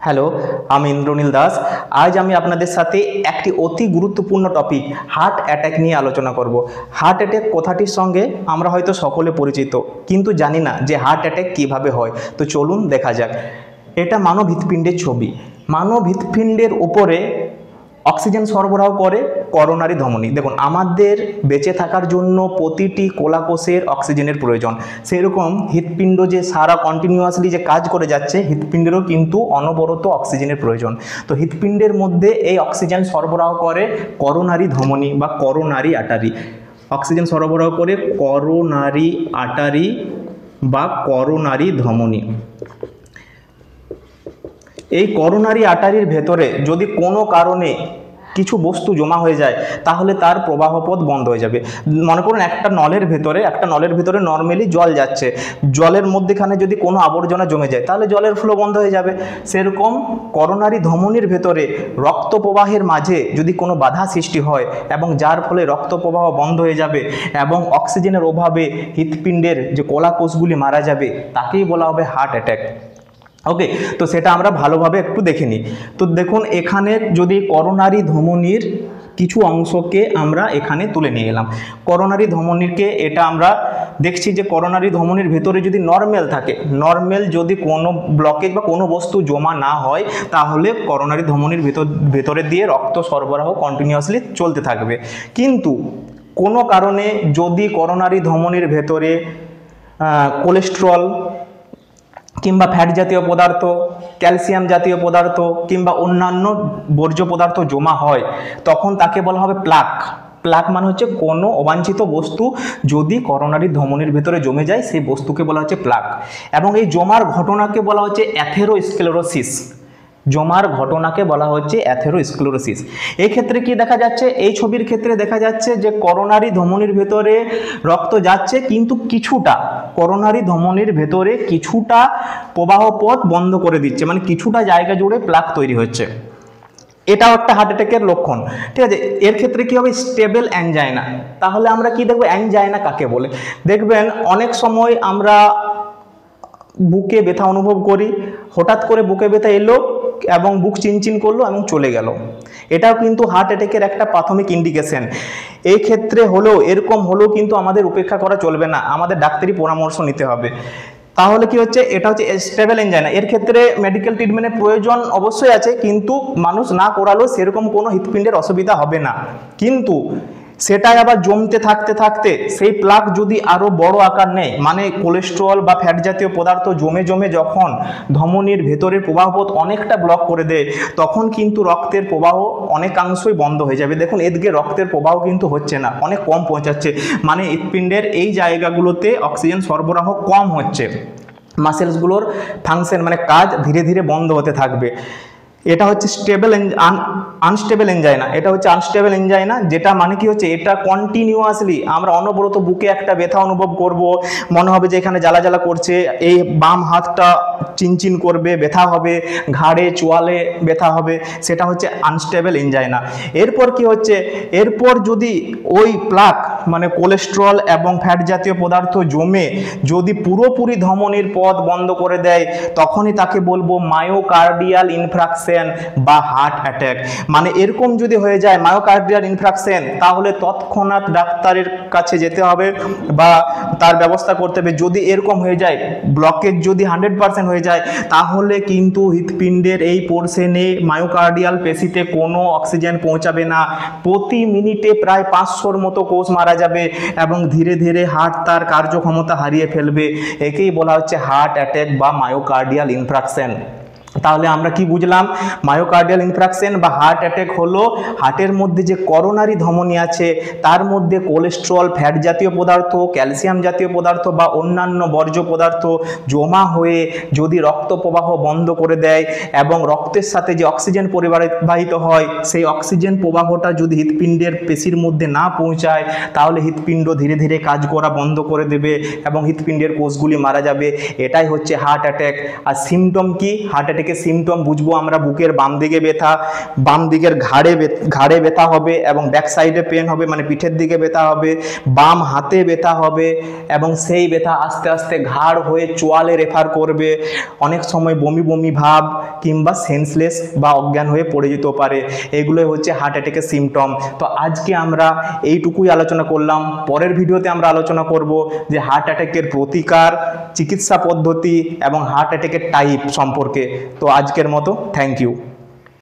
Hello, আমি ইন্দ্রনীল দাস। আজ আমি আপনাদের সাথে একটি অতি গুরুত্বপূর্ণ টপিক হার্ট অ্যাটাক নিয়ে আলোচনা করব। হার্ট অ্যাটাক কথাটির সঙ্গে আমরা হয়তো সকলে পরিচিত, কিন্তু জানি না যে হার্ট অ্যাটাক কীভাবে হয়। তো চলুন দেখা যাক। এটা মানব হৃৎপিণ্ডের ছবি। মানব হৃৎপিণ্ডের উপরে অক্সিজেন সরবরাহ করে করোনারি ধমনী। দেখুন, আমাদের বেঁচে থাকার জন্য প্রতিটি কোলাকোষের অক্সিজেনের প্রয়োজন। সেরকম হৃৎপিণ্ড যে সারা কন্টিনিউয়াসলি যে কাজ করে যাচ্ছে, হৃৎপিণ্ডেরও কিন্তু অনবরত অক্সিজেনের প্রয়োজন। তো হৃৎপিণ্ডের মধ্যে এই অক্সিজেন সরবরাহ করে করোনারি ধমনী বা করোনারি আর্টারি। অক্সিজেন সরবরাহ করে করোনারি আর্টারি বা করোনারি ধমনী। এই করোনারি আর্টারির ভেতরে যদি কোনো কারণে কিছু বস্তু জমা হয়ে যায়, তাহলে তার প্রবাহপথ বন্ধ হয়ে যাবে। মনে করুন একটা নলের ভেতরে নর্মালি জল যাচ্ছে, জলের মধ্যেখানে যদি কোনো আবর্জনা জমে যায়, তাহলে জলের ফ্লো বন্ধ হয়ে যাবে। সেরকম করোনারি ধমনীর ভেতরে রক্ত প্রবাহের মাঝে যদি কোনো বাধা সৃষ্টি হয় এবং যার ফলে রক্ত প্রবাহ বন্ধ হয়ে যাবে এবং অক্সিজেনের অভাবে হৃৎপিণ্ডের যে কোলাকোষগুলি মারা যাবে, তাকেই বলা হবে হার্ট অ্যাটাক। ওকে, তো সেটা আমরা ভালোভাবে একটু দেখে নিই। তো দেখুন, এখানে যদি করোনারি ধমনীর কিছু অংশকে আমরা এখানে তুলে নিয়ে এলাম। করোনারি ধমনীকে এটা আমরা দেখছি যে করোনারি ধমনীর ভেতরে যদি নর্মাল থাকে, নর্মাল যদি কোনো ব্লকেজ বা কোনো বস্তু জমা না হয়, তাহলে করোনারি ধমনীর ভেতরে দিয়ে রক্ত সরবরাহ কন্টিনিউয়াসলি চলতে থাকবে। কিন্তু কোনো কারণে যদি করোনারি ধমনীর ভেতরে কোলেস্টেরল কিংবা ফ্যাট জাতীয় পদার্থ, ক্যালসিয়াম জাতীয় পদার্থ কিংবা অন্যান্য বর্জ্য পদার্থ জমা হয়, তখন তাকে বলা হবে প্লাক। প্লাক মানে হচ্ছে কোনো অবাঞ্ছিত বস্তু যদি করোনারি ধমনীর ভেতরে জমে যায়, সেই বস্তুকে বলা হচ্ছে প্লাক। এবং এই জমার ঘটনাকে বলা হচ্ছে অ্যাথেরোস্ক্লেরোসিস। জমার ঘটনাকে বলা হচ্ছে অ্যাথেরোস্ক্লেরোসিস। এই ক্ষেত্রে কি দেখা যাচ্ছে? এই ছবির ক্ষেত্রে দেখা যাচ্ছে যে করোনারি ধমনীর ভেতরে রক্ত যাচ্ছে, কিন্তু কিছুটা করোনারি ধমনীর ভেতরে কিছুটা প্রবাহ পথ বন্ধ করে দিচ্ছে, মানে কিছুটা জায়গা জুড়ে প্লাক তৈরি হচ্ছে। এটাও একটা হার্ট অ্যাটাকের লক্ষণ। ঠিক আছে, এর ক্ষেত্রে কি হবে? Stable angina. তাহলে আমরা কি দেখবো? অ্যানজাইনা কাকে বলে? দেখবেন অনেক সময় আমরা বুকে ব্যথা অনুভব করি, হঠাৎ করে বুকে ব্যথা এলো এবং বুক চিনচিন করলো এবং চলে গেল। এটাও কিন্তু হার্ট অ্যাটাকের একটা প্রাথমিক ইন্ডিকেশন। এই ক্ষেত্রে এরকম হলেও কিন্তু আমাদের উপেক্ষা করা চলবে না, আমাদের ডাক্তারি পরামর্শ নিতে হবে। তাহলে কি হচ্ছে? এটা হচ্ছে স্টেবল এনজাইনা। এর ক্ষেত্রে মেডিকেল ট্রিটমেন্টের প্রয়োজন অবশ্যই আছে, কিন্তু মানুষ না করালেও সেরকম কোনো হৃৎপিণ্ডের অসুবিধা হবে না। কিন্তু সেটাই আবার জমতে থাকতে থাকতে সেই প্লাক যদি আরও বড় আকার নেয়, মানে কোলেস্টেরল বা ফ্যাট জাতীয় পদার্থ জমে জমে যখন ধমনীর ভেতরের প্রবাহপথ অনেকটা ব্লক করে দেয়, তখন কিন্তু রক্তের প্রবাহ অনেকাংশই বন্ধ হয়ে যাবে। দেখুন, এদিকে রক্তের প্রবাহ কিন্তু হচ্ছে না, অনেক কম পৌঁছাচ্ছে, মানে হৃৎপিণ্ডের এই জায়গাগুলোতে অক্সিজেন সরবরাহ কম হচ্ছে। মাসেলসগুলোর ফাংশন মানে কাজ ধীরে ধীরে বন্ধ হতে থাকবে। এটা হচ্ছে আনস্টেবল এনজাইনা। এটা হচ্ছে আনস্টেবল এনজাইনা, যেটা মানে কি হচ্ছে? এটা কন্টিনিউয়াসলি আমরা অনবরত বুকে একটা ব্যথা অনুভব করব, মনে হবে যে এখানে জ্বালা জ্বালা করছে, এই বাম হাতটা চিনচিন করবে, ব্যথা হবে, ঘাড়ে চোয়ালে ব্যথা হবে, সেটা হচ্ছে আনস্টেবল এনজাইনা। এরপর কি হচ্ছে? এরপর যদি ওই প্লাক মানে কোলেস্টেরল এবং ফ্যাট জাতীয় পদার্থ জমে যদি পুরোপুরি ধমনীর পথ বন্ধ করে দেয়, তখনই তাকে বলবো মায়োকার্ডিয়াল ইনফ্রাকশন বা হার্ট অ্যাটাক। মানে এরকম যদি হয়ে যায় মায়োকার্ডিয়াল ইনফ্রাকশন, তাহলে তৎক্ষণাৎ ডাক্তারের কাছে যেতে হবে বা তার ব্যবস্থা করতে হবে। যদি এরকম হয়ে যায়, ব্লকেজ যদি 100% হয়ে যায়, তাহলে কিন্তু হৃৎপিণ্ডের এই পোর্শনে মায়োকার্ডিয়াল পেশিতে কোনো অক্সিজেন পৌঁছাবে না। প্রতি মিনিটে প্রায় 500-র মতো কোষ মারা যাবে এবং ধীরে ধীরে হার্ট তার কার্যক্ষমতা হারিয়ে ফেলবে। একেই বলা হচ্ছে হার্ট অ্যাটাক বা মায়োকার্ডিয়াল ইনফ্রাকশন। তাহলে আমরা কি বুঝলাম? মায়োকার্ডিয়াল ইনফ্রাকশন বা হার্ট অ্যাটাক হলো হার্টের মধ্যে যে করোনারি ধমনী আছে, তার মধ্যে কোলেস্টেরল, ফ্যাট জাতীয় পদার্থ, ক্যালসিয়াম জাতীয় পদার্থ বা অন্যান্য বর্জ্য পদার্থ জমা হয়ে যদি রক্ত প্রবাহ বন্ধ করে দেয় এবং রক্তের সাথে যে অক্সিজেন পরিবাহিত হয়, সেই অক্সিজেন প্রবাহটা যদি হৃৎপিণ্ডের পেশির মধ্যে না পৌঁছায়, তাহলে হৃৎপিণ্ড ধীরে ধীরে কাজ করা বন্ধ করে দেবে এবং হৃৎপিণ্ডের কোষগুলি মারা যাবে। এটাই হচ্ছে হার্ট অ্যাটাক। আর সিমটম কি? হার্ট অ্যাটাকের অ্যাটাকের সিমটম বুঝবো আমরা, বুকের বাম দিকে ব্যথা, বাম দিকের ঘাড়ে ব্যথা হবে এবং ব্যাক সাইডে পেন হবে, মানে পিঠের দিকে ব্যথা হবে, বাম হাতে ব্যথা হবে এবং সেই ব্যথা আস্তে আস্তে ঘাড় হয়ে চোয়ালে রেফার করবে। অনেক সময় বমি বমি ভাব কিংবা সেন্সলেস বা অজ্ঞান হয়ে পড়ে যেতে পারে। এগুলোই হচ্ছে হার্ট অ্যাটাকের সিমটম। তো আজকে আমরা এইটুকুই আলোচনা করলাম। পরের ভিডিওতে আমরা আলোচনা করব যে হার্ট অ্যাটাকের প্রতিকার, চিকিৎসা পদ্ধতি এবং হার্ট অ্যাটাকের টাইপ সম্পর্কে। তো আজকের মতো থ্যাংক ইউ।